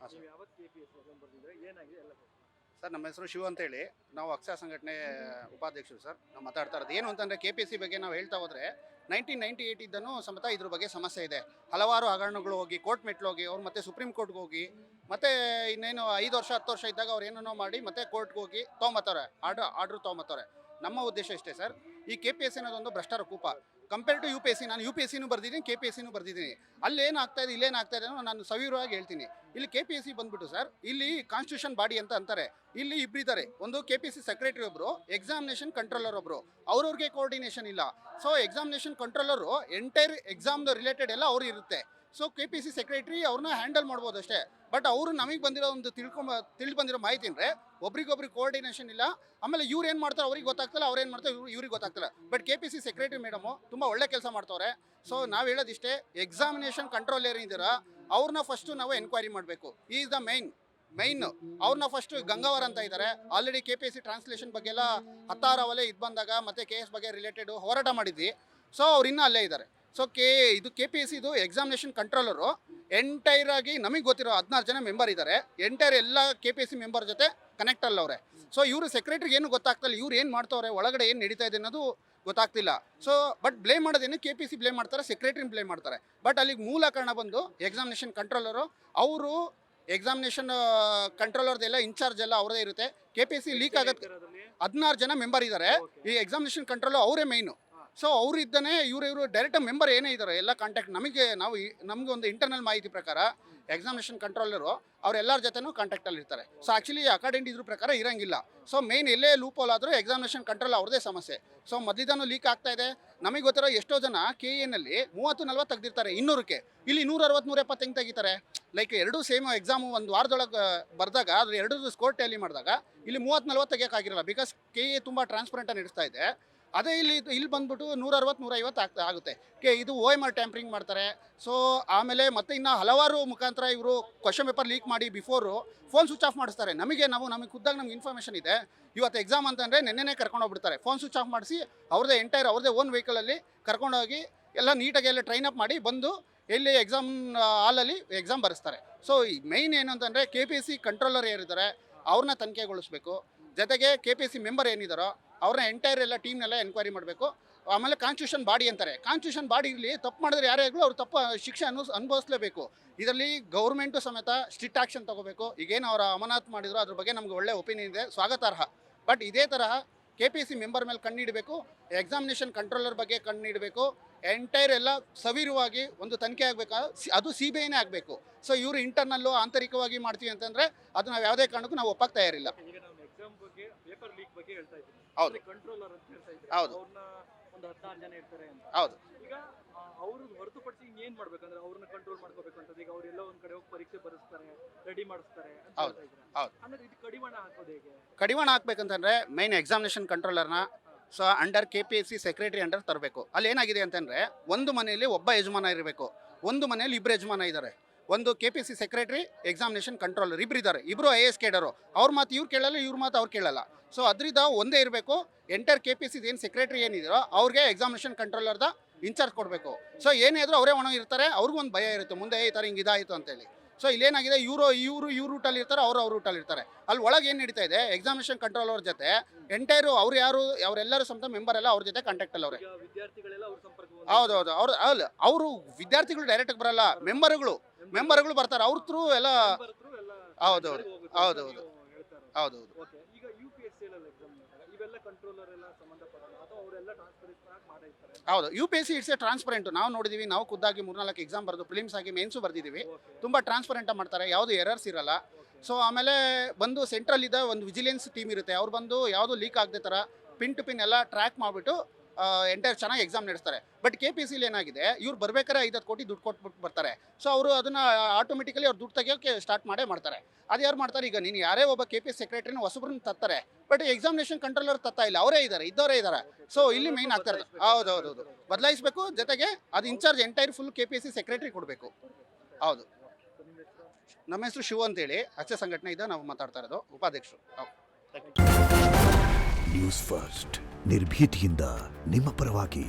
ನೀವು ಯಾವತ್ತು KPSC exam ಬರ್ದಿದ್ರೆ ಏನಾಗಿದೆ ಎಲ್ಲ ಸರ್ ನಮ್ಮ ಹೆಸರು ಶಿವ ಅಂತೇಳಿ, ನಾವು ಅಕ್ಷಯ ಸಂಘಟನೆ ಉಪಾಧ್ಯಕ್ಷರು ಸರ್. ನಾವು ಮಾತಾಡ್ತಾ ಇರೋದು ಏನು ಅಂತಂದರೆ KPSC ಬಗ್ಗೆ ನಾವು ಹೇಳ್ತಾ ಹೋದರೆ 1998 ಇದ್ದನು ಸಮೇತ ಇದ್ರ ಬಗ್ಗೆ ಸಮಸ್ಯೆ ಇದೆ. ಹಲವಾರು ಹಗರಣಗಳು ಹೋಗಿ ಕೋರ್ಟ್ ಮೆಟ್ಲು ಹೋಗಿ ಅವ್ರು ಮತ್ತೆ ಸುಪ್ರೀಂ ಕೋರ್ಟ್ಗೆ ಹೋಗಿ ಮತ್ತೆ ಇನ್ನೇನು 5 ವರ್ಷ 10 ವರ್ಷ ಇದ್ದಾಗ ಅವ್ರು ಏನೇನೋ ಮಾಡಿ ಮತ್ತೆ ಕೋರ್ಟ್ಗೆ ಹೋಗಿ ತೊಗೊಂಬತ್ತಾರೆ, ಆರ್ಡ್ರ್ ತೊಗೊಂಬತ್ತಾರೆ. ನಮ್ಮ ಉದ್ದೇಶ ಇಷ್ಟೇ ಸರ್, ಈ KPSC ಅನ್ನೋದೊಂದು ಭ್ರಷ್ಟರ ಕೂಪ. ಕಂಪೇರ್ ಟು UPSC, ನಾನು UPSCನೂ ಬರ್ದಿದ್ದೀನಿ, KPSCನೂ ಬರ್ದಿದ್ದೀನಿ. ಅಲ್ಲಿ ಏನಾಗ್ತಾ ಇದೆ ಇಲ್ಲೇನಾಗ್ತಾ ಇದೆ ಅನ್ನೋ ನಾನು ಸವಿವರವಾಗಿ ಹೇಳ್ತೀನಿ. ಇಲ್ಲಿ KPSC ಬಂದ್ಬಿಟ್ಟು ಸರ್, ಇಲ್ಲಿ ಕಾನ್ಸ್ಟಿಟ್ಯೂಷನ್ ಬಾಡಿ ಅಂತ ಅಂತಾರೆ. ಇಲ್ಲಿ ಇಬ್ಬರಿದ್ದಾರೆ, ಒಂದು KPSC ಸೆಕ್ರೆಟರಿ ಒಬ್ಬರು, ಎಕ್ಸಾಮಿನೇಷನ್ ಕಂಟ್ರೋಲರ್ ಒಬ್ಬರು. ಅವ್ರವ್ರಿಗೆ ಕೋಆರ್ಡಿನೇಷನ್ ಇಲ್ಲ. ಸೊ ಎಕ್ಸಾಮಿನೇಷನ್ ಕಂಟ್ರೋಲರು ಎಂಟೈರ್ ಎಕ್ಸಾಮ್ದು ರಿಲೇಟೆಡ್ ಎಲ್ಲ ಅವ್ರು ಇರುತ್ತೆ. ಸೊ KPSC ಸೆಕ್ರೆಟರಿ ಅವ್ರನ್ನ ಹ್ಯಾಂಡಲ್ ಮಾಡ್ಬೋದು ಅಷ್ಟೇ. ಬಟ್ ಅವರು ನಮಗೆ ಬಂದಿರೋ ಒಂದು ತಿಳಿದು ಬಂದಿರೋ ಮಾಹಿತಿ ಅಂದರೆ ಒಬ್ರಿಗೊಬ್ರಿಗೆ ಕೋಆರ್ಡಿನೇಷನ್ ಇಲ್ಲ. ಆಮೇಲೆ ಇವ್ರು ಏನು ಮಾಡ್ತಾರೆ ಅವ್ರಿಗೆ ಗೊತ್ತಾಗ್ತಲ್ಲ, ಅವ್ರು ಏನು ಮಾಡ್ತಾರೆ ಇವ್ರಿಗೆ ಗೊತ್ತಾಗ್ತಲ್ಲ. ಬಟ್ KPSC ಸೆಕ್ರೆಟರಿ ಮೇಡಮು ತುಂಬ ಒಳ್ಳೆ ಕೆಲಸ ಮಾಡ್ತವ್ರೆ. ಸೊ ನಾವು ಹೇಳೋದಿಷ್ಟೇ, ಎಕ್ಸಾಮಿನೇಷನ್ ಕಂಟ್ರೋಲ್ ಏನಿದ್ದೀರಾ ಅವ್ರನ್ನ ಫಸ್ಟು ನಾವು ಎನ್ಕ್ವೈರಿ ಮಾಡಬೇಕು. ಈಸ್ ದ ಮೈನ್ ಅವ್ರನ್ನ ಫಸ್ಟ್ ಗಂಗಾವರ್ ಅಂತ ಇದ್ದಾರೆ. ಆಲ್ರೆಡಿ KPSC ಟ್ರಾನ್ಸ್ಲೇಷನ್ ಬಗ್ಗೆ ಎಲ್ಲ 16 ಅವಲೇ ಇದು ಬಂದಾಗ ಮತ್ತೆ KS ಬಗ್ಗೆ ರಿಲೇಟೆಡ್ ಹೋರಾಟ ಮಾಡಿದ್ವಿ. ಸೊ ಅವ್ರು ಇನ್ನೂ ಅಲ್ಲೇ ಇದ್ದಾರೆ. ಸೊ ಇದು KPSC ಇದು ಎಕ್ಸಾಮಿನೇಷನ್ ಕಂಟ್ರೋಲರು ಎಂಟೈರ್ ಆಗಿ ನಮಗೆ ಗೊತ್ತಿರೋ 16 ಜನ ಮೆಂಬರ್ ಇದ್ದಾರೆ. ಎಂಟೈರ್ ಎಲ್ಲ KPSC ಮೆಂಬರ್ ಜೊತೆ ಕನೆಕ್ಟ್ ಅಲ್ಲವ್ರೆ. ಸೊ ಇವರು ಸೆಕ್ರೆಟರಿಗೆ ಏನು ಗೊತ್ತಾಗ್ತಲ್ಲ, ಇವ್ರು ಏನು ಮಾಡ್ತವ್ರೆ, ಒಳಗಡೆ ಏನು ನಡೀತಾ ಇದೆ ಅನ್ನೋದು ಗೊತ್ತಾಗ್ತಿಲ್ಲ. ಸೊ ಬಟ್ ಬ್ಲೇಮ್ ಮಾಡೋದೇನು KPSC ಬ್ಲೇಮ್ ಮಾಡ್ತಾರೆ, ಸೆಕ್ರೆಟರಿನ ಬ್ಲೇಮ್ ಮಾಡ್ತಾರೆ. ಬಟ್ ಅಲ್ಲಿಗೆ ಮೂಲ ಕಾರಣ ಬಂದು ಎಕ್ಸಾಮಿನೇಷನ್ ಕಂಟ್ರೋಲರು. ಅವರು ಎಕ್ಸಾಮಿನೇಷನ್ ಕಂಟ್ರೋಲರ್ದೆಲ್ಲ ಇನ್ಚಾರ್ಜ್ ಎಲ್ಲ ಅವರದೇ ಇರುತ್ತೆ. KPSC ಲೀಕ್ ಆಗುತ್ತೆ. 16 ಜನ ಮೆಂಬರ್ ಇದ್ದಾರೆ. ಈ ಎಕ್ಸಾಮಿನೇಷನ್ ಕಂಟ್ರೋಲರ್ ಅವರೇ ಮೈನು. ಸೊ ಅವರು ಇದ್ದಾನೆ, ಇವರು ಡೈರೆಕ್ಟ್ ಮೆಂಬರ್ ಏನೇ ಇದ್ದಾರೆ ಎಲ್ಲ ಕಾಂಟ್ಯಾಕ್ಟ್ ನಮಗೆ ಒಂದು ಇಂಟರ್ನಲ್ ಮಾಹಿತಿ ಪ್ರಕಾರ ಎಕ್ಸಾಮಿನೇಷನ್ ಕಂಟ್ರೋಲರು ಅವರೆಲ್ಲರ ಜೊತೆನೂ ಕಾಂಟ್ಯಾಕ್ಟಲ್ಲಿ ಇರ್ತಾರೆ. ಸೊ ಆ್ಯಕ್ಚುಲಿ ಅಕಾಡೆಂಟ್ ಇದ್ರ ಪ್ರಕಾರ ಇರೋಂಗಿಲ್ಲ. ಸೊ ಮೇನ್ ಎಲ್ಲೇ ಲೂಪ್ ಹೋಲ್ ಆದರೂ ಎಕ್ಸಾಮಿನೇಷನ್ ಕಂಟ್ರೋಲ್ ಅವ್ರದೇ ಸಮಸ್ಯೆ. ಸೊ ಮೊದಲಿದ್ದಾನು ಲೀಕ್ ಆಗ್ತಾ ಇದೆ. ನಮಗೆ ಗೊತ್ತಿರೋ ಎಷ್ಟೋ ಜನ KA-ನಲ್ಲಿ 30-40 ತೆಗೆದಿರ್ತಾರೆ 200ಕ್ಕೆ. ಇಲ್ಲಿ 160-170 ಹೆಂಗೆ ತೆಗಿತಾರೆ? ಲೈಕ್ ಎರಡೂ ಸೇಮ್ ಎಕ್ಸಾಮು ಒಂದು ವಾರದೊಳಗೆ ಬರೆದಾಗ ಅದ್ರ ಎರಡೂ ಸ್ಕೋರ್ ಟ್ಯಾಲಿ ಮಾಡಿದಾಗ ಇಲ್ಲಿ 30-40 ತೆಗಿಯೋಕ್ಕಾಗಿರಲ್ಲ. ಬಿಕಾಸ್ KA ತುಂಬ ಟ್ರಾನ್ಸ್ಪರೆಂಟಾಗಿ ನಡೆಸ್ತಾ ಇದೆ. ಅದೇ ಇಲ್ಲಿ ಬಂದ್ಬಿಟ್ಟು 160-150 ಆಗುತ್ತೆ. ಇದು OMR ಟ್ಯಾಂಪ್ರಿಂಗ್ ಮಾಡ್ತಾರೆ. ಸೊ ಆಮೇಲೆ ಮತ್ತೆ ಇನ್ನು ಹಲವಾರು ಮುಖಾಂತರ ಇವರು ಕ್ವಶನ್ ಪೇಪರ್ ಲೀಕ್ ಮಾಡಿ ಬಿಫೋರು ಫೋನ್ ಸ್ವಿಚ್ ಆಫ್ ಮಾಡಿಸ್ತಾರೆ. ನಮಗೆ ಖುದ್ದಾಗ ನಮ್ಗೆ ಇನ್ಫಾರ್ಮೇಷನ್ ಇದೆ. ಇವತ್ತು ಎಕ್ಸಾಮ್ ಅಂತಂದರೆ ನೆನ್ನೆನೇ ಕರ್ಕೊಂಡೋಗ್ಬಿಡ್ತಾರೆ. ಫೋನ್ ಸ್ವಿಚ್ ಆಫ್ ಮಾಡಿಸಿ ಅವ್ರದ್ದೇ ಓನ್ ವೆಹಿಕಲಲ್ಲಿ ಕರ್ಕೊಂಡೋಗಿ ಎಲ್ಲ ನೀಟಾಗಿ ಎಲ್ಲ ಟ್ರೈನ್ ಅಪ್ ಮಾಡಿ ಬಂದು ಎಲ್ಲಿ ಎಕ್ಸಾಮ್ ಹಾಲಲ್ಲಿ ಎಕ್ಸಾಮ್ ಬರೆಸ್ತಾರೆ. ಸೊ ಮೈನ್ ಏನು ಅಂತಂದರೆ KPSC ಕಂಟ್ರೋಲರ್ ಏನಿದ್ದಾರೆ ಅವ್ರನ್ನ ತನಿಖೆಗೊಳಿಸ್ಬೇಕು. ಜೊತೆಗೆ KPSC ಮೆಂಬರ್ ಏನಿದ್ದಾರೋ ಅವ್ರನ್ನ ಎಂಟೈರ್ ಎಲ್ಲ ಟೀಮ್ನೆಲ್ಲ ಎನ್ಕ್ವೈರಿ ಮಾಡಬೇಕು. ಆಮೇಲೆ ಕಾನ್ಸ್ಟಿಟ್ಯೂಷನ್ ಬಾಡಿ ಅಂತಾರೆ. ಕಾನ್ಸ್ಟಿಟ್ಯೂಷನ್ ಬಾಡಿ ಇರಲಿ, ತಪ್ಪು ಮಾಡಿದ್ರೆ ಯಾರೇ ಆಗಲಿ ಅವ್ರು ತಪ್ಪು ಶಿಕ್ಷೆ ಅನುಭವಿಸಲೇಬೇಕು. ಇದರಲ್ಲಿ ಗೌರ್ಮೆಂಟು ಸಮೇತ ಸ್ಟ್ರಿಕ್ಟ್ ಆ್ಯಕ್ಷನ್ ತೊಗೋಬೇಕು. ಈಗೇನು ಅವರ ಅಮಾನತು ಮಾಡಿದ್ರು ಅದ್ರ ಬಗ್ಗೆ ನಮಗೆ ಒಳ್ಳೆ ಒಪಿನಿಯನ್ ಇದೆ, ಸ್ವಾಗತಾರ್ಹ. ಬಟ್ ಇದೇ ತರಹ KPSC ಮೆಂಬರ್ ಮೇಲೆ ಕಣ್ಣಿಡಬೇಕು, ಎಕ್ಸಾಮಿನೇಷನ್ ಕಂಟ್ರೋಲರ್ ಬಗ್ಗೆ ಕಣ್ಣಿಡಬೇಕು. ಎಂಟೈರ್ ಎಲ್ಲ ಸವಿರವಾಗಿ ಒಂದು ತನಿಖೆ ಆಗಬೇಕು. ಅದು CBIನೇ ಆಗಬೇಕು. ಸೊ ಇವರು ಇಂಟರ್ನಲ್ಲು ಆಂತರಿಕವಾಗಿ ಮಾಡ್ತೀವಿ ಅಂತಂದರೆ ಅದು ನಾವು ಯಾವುದೇ ಕಾರಣಕ್ಕೂ ನಾವು ಒಪ್ಪಕ್ಕೆ ತಯಾರಿಲ್ಲ. ಈಗ ನಾವು ಎಕ್ಸಾಮ್ ಬಗ್ಗೆ ಪೇಪರ್ ಲೀಕ್ ಬಗ್ಗೆ ಹೇಳ್ತಾ ಇದ್ದೀವಿ. ಹೌದು, ಕಂಟ್ರೋಲರ್ ಅಂತ ಹೇಳ್ತಾ ಇದ್ದೀವಿ. ಹೌದು, ಅವ್ರನ್ನ ಒಂದು 16 ಜನ ಇರ್ತಾರೆ ಅಂತ. ಹೌದು. ಈಗ ಅವ್ರನ್ನ ಹೊರತುಪಡಿಸಿ ಇನ್ನೇನು ಮಾಡ್ಬೇಕಂದ್ರೆ ಅವ್ರನ್ನ ಕಂಟ್ರೋಲ್ ಮಾಡ್ಕೋಬೇಕು ಅಂತ. ಈಗ ಅವರೆಲ್ಲ ಒಂದು ಕಡೆ ಹೋಗಿ ಪರೀಕ್ಷೆ ಬರೆಸ್ತಾರೆ, ರೆಡಿ ಮಾಡಿಸ್ತಾರೆ ಅಂತ ಹೇಳ್ತಾ ಇದ್ದಾರೆ. ಅಂದ್ರೆ ಇದು ಕಡಿವಾಣ ಹಾಕೋದು ಹೇಗೆ? ಕಡಿವಾಣ ಹಾಕ್ಬೇಕಂತಂದ್ರೆ ಮೈನ್ ಎಕ್ಸಾಮಿನೇಷನ್ ಕಂಟ್ರೋಲರ್ನ so under KPSC secretary under ತರಬೇಕು. ಅಲ್ಲಿ ಏನಾಗಿದೆ ಅಂತಂದರೆ ಒಂದು ಮನೆಯಲ್ಲಿ ಒಬ್ಬ ಯಜಮಾನ ಇರಬೇಕು, ಒಂದು ಮನೆಯಲ್ಲಿ ಇಬ್ಬರು ಯಜಮಾನ ಇದ್ದಾರೆ. ಒಂದು KPSC ಸೆಕ್ರೆಟರಿ, ಎಕ್ಸಾಮಿನೇಷನ್ ಕಂಟ್ರೋಲರ್ ಇಬ್ಬರು ಇದ್ದಾರೆ. ಇಬ್ಬರು IAS ಕೇಡರು. ಅವ್ರ ಮಾತು ಇವ್ರು ಕೇಳಲ್ಲ, ಇವ್ರ ಮಾತು ಅವ್ರು ಕೇಳಲ್ಲ. ಸೊ ಅದರಿಂದ ಒಂದೇ ಇರಬೇಕು. ಎಂಟರ್ KPSC ಏನು ಸೆಕ್ರೆಟರಿ ಏನಿದೆಯೋ ಅವ್ರಿಗೆ ಎಕ್ಸಾಮಿನೇಷನ್ ಕಂಟ್ರೋಲರ್ದ ಇನ್ಚಾರ್ಜ್ ಕೊಡಬೇಕು. ಸೊ ಏನೇ ಆದರೂ ಅವರೇ ಒಣ ಇರ್ತಾರೆ. ಅವ್ರಿಗೂ ಒಂದು ಭಯ ಇರುತ್ತೆ, ಮುಂದೆ ಈ ಥರ ಹಿಂಗೆ ಇದಾಯಿತು ಅಂತೇಳಿ. ಸೊ ಇಲ್ಲೇನಾಗಿದೆ, ಇವ್ರು ರೂಟಲ್ಲಿ ಇರ್ತಾರೆ, ಅವ್ರ ರೂಟಲ್ಲಿ ಇರ್ತಾರೆ. ಅಲ್ಲಿ ಒಳಗೆ ಏನು ನಡೀತಾ ಇದೆ, ಎಕ್ಸಾಮಿನೇಷನ್ ಕಂಟ್ರೋಲರ್ ಜೊತೆ ಎಂಟೈರು ಅವರೆಲ್ಲರೂ ಸಮೇತ ಮೆಂಬರ್ ಎಲ್ಲ ಅವ್ರ ಜೊತೆ ಕಾಂಟ್ಯಾಕ್ಟಲ್ಲಿ ಅವರೇ. ಹೌದೌದು. ಅವರು ವಿದ್ಯಾರ್ಥಿಗಳು ಡೈರೆಕ್ಟಾಗಿ ಬರಲ್ಲ, ಮೆಂಬರ್ಗಳು ಬರ್ತಾರೆ. ಅವ್ರ ಥ್ರೂ ಎಲ್ಲ. ಹೌದೌದು. ಈಗ UPSC ಎಕ್ಸಾಮ್ ಇವೆಲ್ಲ ಕಂಟ್ರೋಲರ್ ಎಲ್ಲ ಸಂಬಂಧಪಡಲ್ಲ ಅಥವಾ ಅವರೆಲ್ಲ ಟ್ರಾನ್ಸ್ಪರೆಂಟ್ ಆಗಿ ಮಾಡಿರ್ತಾರೆ? ಹೌದು, UPSC ಇಟ್ಸ್ ಎ ಟ್ರಾನ್ಸ್ಪರೆಂಟ್. ನಾವು ನೋಡಿದೀವಿ, ನಾವು ಖುದ್ದಾಗಿ 3-4 ಎಕ್ಸಾಮ್ ಬರೆದು ಪ್ರಿಲಿಮ್ಸ್ ಆಗಿ ಮೇನ್ಸು ಬರ್ದಿದ್ದೀವಿ. ತುಂಬ ಟ್ರಾನ್ಸ್ಪರೆಂಟಾಗಿ ಮಾಡ್ತಾರೆ, ಯಾವುದು ಎರರ್ಸ್ ಇರಲ್ಲ. ಸೊ ಆಮೇಲೆ ಬಂದು ಸೆಂಟ್ರಲ್ ಇದೆ ಒಂದು ವಿಜಿಲೆನ್ಸ್ ಟೀಮ್ ಇರುತ್ತೆ. ಅವ್ರು ಬಂದು ಯಾವುದು ಲೀಕ್ ಆಗದೆ ಥರ ಪಿನ್ ಟು ಪಿನ್ ಎಲ್ಲ ಟ್ರ್ಯಾಕ್ ಮಾಡಿಬಿಟ್ಟು ಎಂಟೈರ್ ಚೆನ್ನಾಗಿ ಎಕ್ಸಾಮ್ ನಡೆಸ್ತಾರೆ. ಬಟ್ KPSC ಏನಾಗಿದೆ, ಇವ್ರು ಬರ್ಬೇಕಾದ್ರೆ 50 ಕೋಟಿ ದುಡ್ಡು ಕೊಟ್ಬಿಟ್ಟು ಬರ್ತಾರೆ. ಸೊ ಅವರು ಅದನ್ನು ಆಟೋಮೆಟಿಕಲಿ ಅವ್ರು ದುಡ್ಡು ತೆಗಿಯೋಕ್ಕೆ ಸ್ಟಾರ್ಟ್ ಮಾಡ್ತಾರೆ. ಅದು ಯಾರು ಮಾಡ್ತಾರೆ? ಈಗ ನೀನು ಯಾರೇ ಒಬ್ಬ KPSC ಸೆಕ್ರೆಟರಿನ ಹೊಸಬ್ರನ್ನ ತತ್ತಾರೆ. ಬಟ್ ಎಕ್ಸಾಮಿನೇಷನ್ ಕಂಟ್ರೋಲರ್ ತತ್ತಾ ಇಲ್ಲ, ಇದ್ದವರೇ ಇದ್ದಾರೆ. ಸೊ ಇಲ್ಲಿ ಮೇನ್ ಆಗ್ತಾರೆ. ಹೌದು, ಬದಲಾಯಿಸಬೇಕು. ಜೊತೆಗೆ ಅದು incharge entire full KPSC secretary ಕೊಡಬೇಕು. ಹೌದು. ನಮ್ಮ ಹೆಸರು ಶಿವ ಅಂತೇಳಿ, ಅಕ್ಷಯ ಸಂಘಟನೆ ಇದೆ, ನಾವು ಮಾತಾಡ್ತಾ ಇರೋದು, ಉಪಾಧ್ಯಕ್ಷರು. ನ್ಯೂಸ್ ಫಸ್ಟ್, ನಿರ್ಭೀತಿಯಿಂದ ನಿಮ್ಮ ಪರವಾಗಿ.